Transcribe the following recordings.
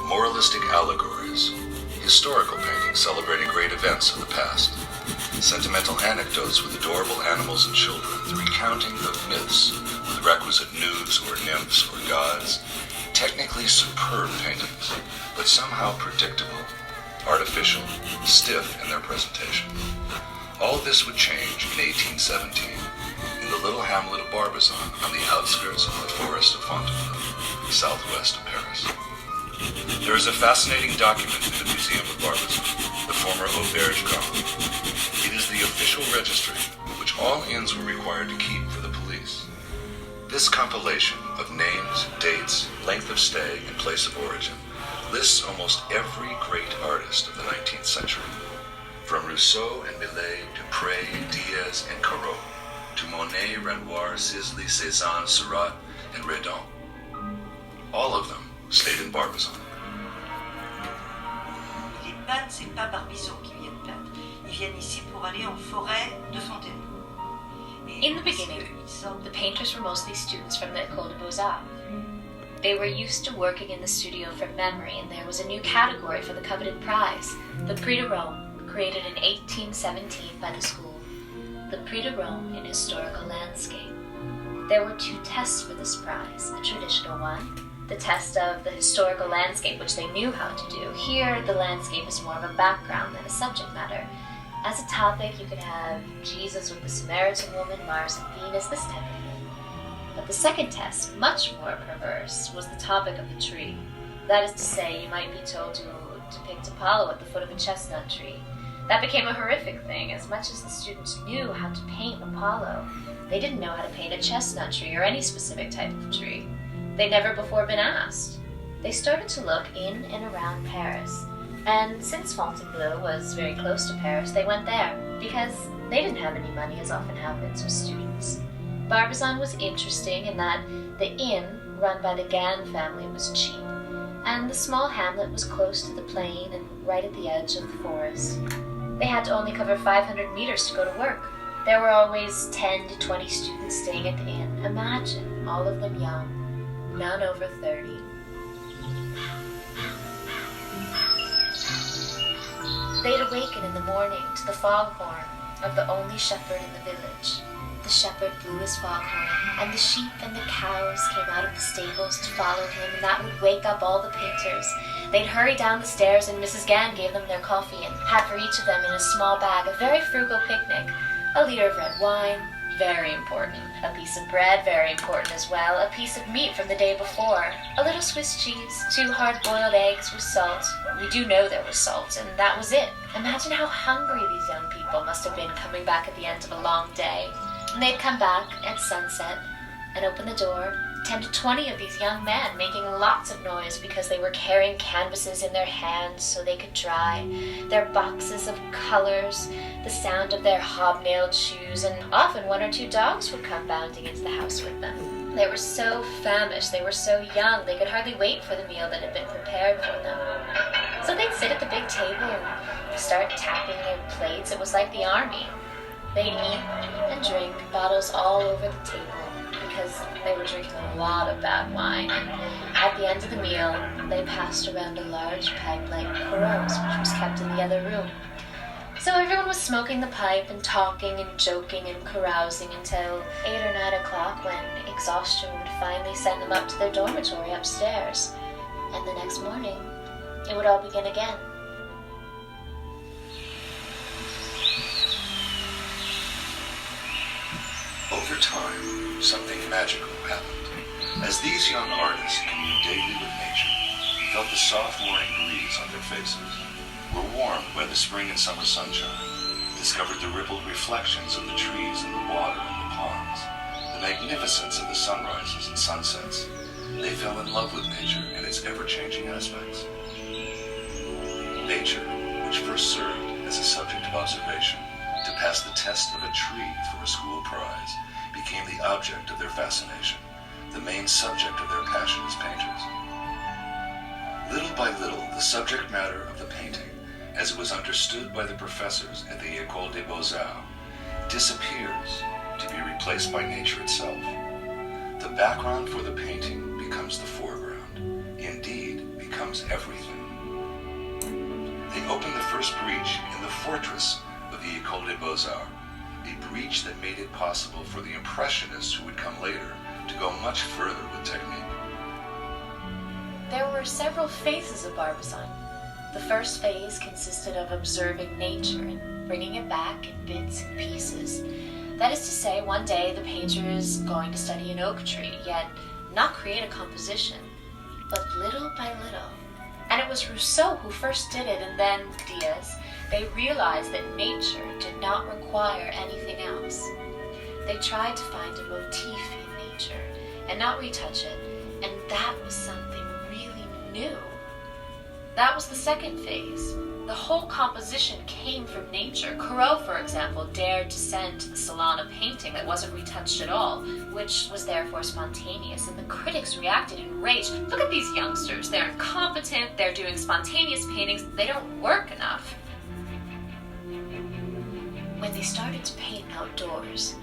moralistic allegories, historical paintings celebrating great events of the past, sentimental anecdotes with adorable animals and children, the recounting of myths with requisite nudes or nymphs or gods, technically superb paintings, but somehow predictable, artificial, stiff in their presentation. All this would change in 1817 in the little hamlet of Barbizon on the outskirts of the forest of Fontainebleau, southwest of Paris. There is a fascinating document in the Museum of Barbizon, the former Auberge Grande. It is the official registry which all inns were required to keep for the police. This compilation of names, dates, length of stay, and place of origin lists almost every great artist of the 19th century, from Rousseau and Millet to Pré, Diaz, and Corot, to Monet, Renoir, Sisley, Cézanne, Corot, and Redon. All of them stayed in Barbizon. Les peintres, c'est pas Barbizon qui viennent peindre. Ils viennent ici pour aller en forêt de Fontainebleau. In the beginning, the painters were mostly students from the École des Beaux-Arts. They were used to working in the studio from memory, and there was a new category for the coveted prize, the Prix de Rome, created in 1817 by the school. The Prix de Rome in historical landscape. There were two tests for this prize, a traditional one, the test of the historical landscape, which they knew how to do. Here, the landscape is more of a background than a subject matter. As a topic, you could have Jesus with the Samaritan woman, Mars and Venus, this type of thing. But the second test, much more perverse, was the topic of the tree. That is to say, you might be told to depict Apollo at the foot of a chestnut tree. That became a horrific thing. As much as the students knew how to paint Apollo, they didn't know how to paint a chestnut tree or any specific type of tree. They'd never before been asked. They started to look in and around Paris. And since Fontainebleau was very close to Paris, they went there, because they didn't have any money, as often happens with students. Barbizon was interesting in that the inn, run by the Gann family, was cheap, and the small hamlet was close to the plain and right at the edge of the forest. They had to only cover 500 meters to go to work. There were always 10 to 20 students staying at the inn. Imagine, all of them young, none over 30. They'd awaken in the morning to the foghorn of the only shepherd in the village. The shepherd blew his foghorn, and the sheep and the cows came out of the stables to follow him, and that would wake up all the painters. They'd hurry down the stairs, and Mrs. Gann gave them their coffee and had for each of them in a small bag a very frugal picnic. A liter of red wine, very important. A piece of bread, very important as well. A piece of meat from the day before. A little Swiss cheese. 2 hard-boiled eggs with salt. We do know there was salt, and that was it. Imagine how hungry these young people must have been coming back at the end of a long day. And they'd come back at sunset and open the door. 10 to 20 of these young men making lots of noise because they were carrying canvases in their hands so they could dry, their boxes of colors, the sound of their hobnailed shoes, and often 1 or 2 dogs would come bounding into the house with them. They were so famished, they were so young, they could hardly wait for the meal that had been prepared for them. So they'd sit at the big table and start tapping their plates. It was like the army. They'd eat and drink, bottles all over the table, because they were drinking a lot of bad wine, and at the end of the meal, they passed around a large pipe like Corot's, which was kept in the other room. So everyone was smoking the pipe and talking and joking and carousing until 8 or 9 o'clock, when exhaustion would finally send them up to their dormitory upstairs. And the next morning, it would all begin again. Over time, something magical happened. As these young artists communed daily with nature, felt the soft morning breeze on their faces, were warmed by the spring and summer sunshine, discovered the rippled reflections of the trees in the water and the ponds, the magnificence of the sunrises and sunsets, they fell in love with nature and its ever-changing aspects. Nature, which first served as a subject of observation, to pass the test of a tree for a school prize, became the object of their fascination, the main subject of their passion as painters. Little by little, the subject matter of the painting, as it was understood by the professors at the École des Beaux-Arts, disappears to be replaced by nature itself. The background for the painting becomes the foreground, indeed becomes becomes everything. They opened the first breach in the fortress of the École des Beaux-Arts, a breach that made it possible for the Impressionists who would come later to go much further with technique. There were several phases of Barbizon. The first phase consisted of observing nature and bringing it back in bits and pieces. That is to say, one day the painter is going to study an oak tree, yet not create a composition, but little by little. And it was Rousseau who first did it, and then Diaz. They realized that nature did not require anything else. They tried to find a motif in nature and not retouch it, and that was something really new. That was the second phase. The whole composition came from nature. Corot, for example, dared to send to the salon a painting that wasn't retouched at all, which was therefore spontaneous, and the critics reacted in rage. Look at these youngsters. They're incompetent, they're doing spontaneous paintings, they don't work enough. When they started to paint outdoors,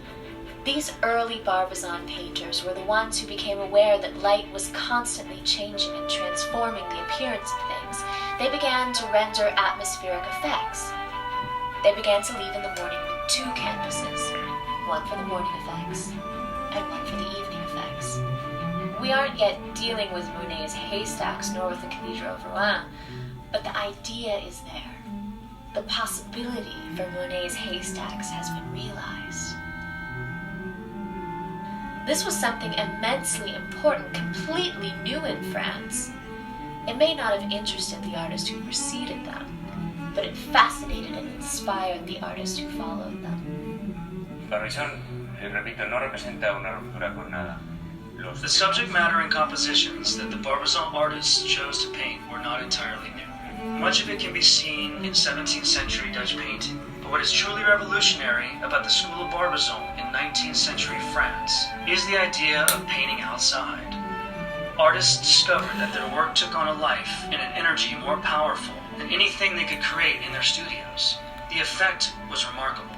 these early Barbizon painters were the ones who became aware that light was constantly changing and transforming the appearance of things. They began to render atmospheric effects. They began to leave in the morning with two canvases, one for the morning effects and one for the evening effects. We aren't yet dealing with Monet's haystacks nor with the Cathedral of Rouen, but the idea is there. The possibility for Monet's haystacks has been realized. This was something immensely important, completely new in France. It may not have interested the artist who preceded them, but it fascinated and inspired the artist who followed them. Barbizon, repito, no representa una ruptura con nada. The subject matter and compositions that the Barbizon artists chose to paint were not entirely new. Much of it can be seen in 17th century Dutch painting, but what is truly revolutionary about the school of Barbizon in 19th century France is the idea of painting outside. Artists discovered that their work took on a life and an energy more powerful than anything they could create in their studios. The effect was remarkable.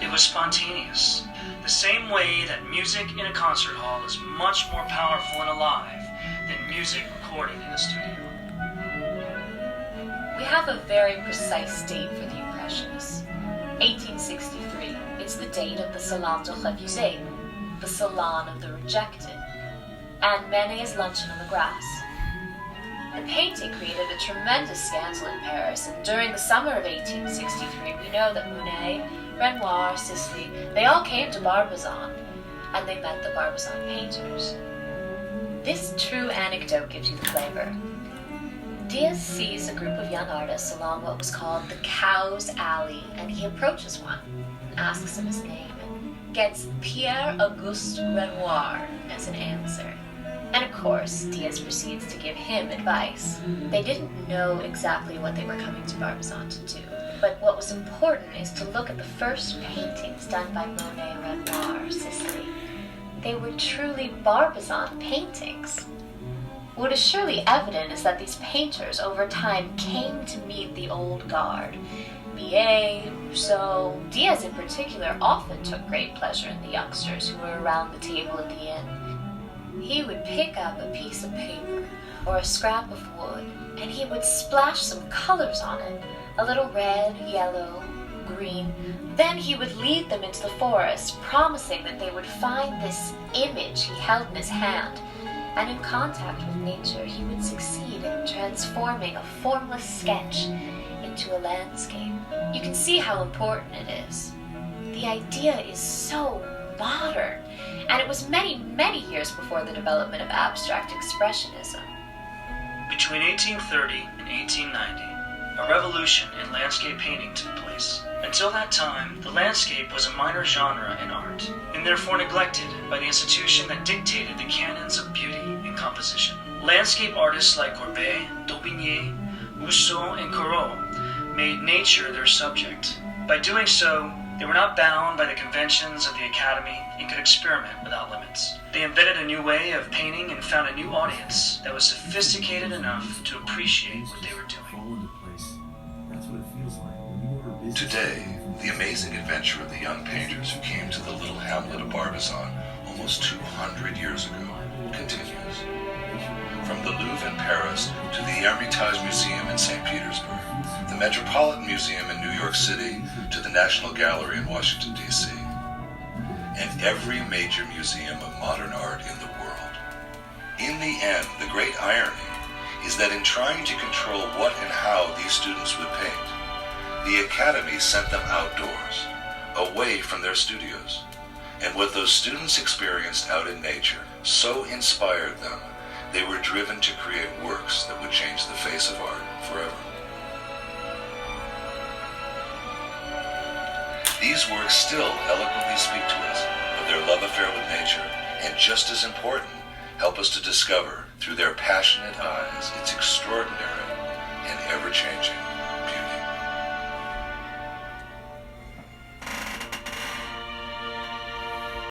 It was spontaneous. The same way that music in a concert hall is much more powerful and alive than music recorded in a studio. We have a very precise date for the Impressionists. 1863. It's the date of the Salon de Refusés, the Salon of the Rejected, and Manet's Luncheon on the Grass. The painting created a tremendous scandal in Paris, and during the summer of 1863, we know that Monet, Renoir, Sisley, they all came to Barbizon, and they met the Barbizon painters. This true anecdote gives you the flavor. Diaz sees a group of young artists along what was called the Cow's Alley, and he approaches one and asks him his name and gets Pierre Auguste Renoir as an answer. And of course, Diaz proceeds to give him advice. They didn't know exactly what they were coming to Barbizon to do, but what was important is to look at the first paintings done by Monet, Renoir, Sisley. They were truly Barbizon paintings. What is surely evident is that these painters over time came to meet the old guard. Millet, Rousseau, Diaz in particular often took great pleasure in the youngsters who were around the table at the inn. He would pick up a piece of paper or a scrap of wood, and he would splash some colors on it, a little red, yellow, green. Then he would lead them into the forest, promising that they would find this image he held in his hand, and in contact with nature he would succeed in transforming a formless sketch into a landscape. You can see how important it is. The idea is so modern, and it was many, many years before the development of abstract expressionism. Between 1830 and 1890, a revolution in landscape painting took place. Until that time, the landscape was a minor genre in art, and therefore neglected by the institution that dictated the canons of beauty and composition. Landscape artists like Courbet, Daubigny, Rousseau, and Corot made nature their subject. By doing so, they were not bound by the conventions of the Academy and could experiment without limits. They invented a new way of painting and found a new audience that was sophisticated enough to appreciate what they were doing. Today, the amazing adventure of the young painters who came to the little hamlet of Barbizon almost 200 years ago continues. From the Louvre in Paris to to the Hermitage Museum in St. Petersburg, the Metropolitan Museum in New York City to the National Gallery in Washington, D.C., and every major museum of modern art in the world. In the end, the great irony is that in trying to control what and how these students would paint, the Academy sent them outdoors, away from their studios, and what those students experienced out in nature so inspired them, they were driven to create works that would change the face of art forever. These works still eloquently speak to us of their love affair with nature, and just as important, help us to discover through their passionate eyes its extraordinary and ever-changing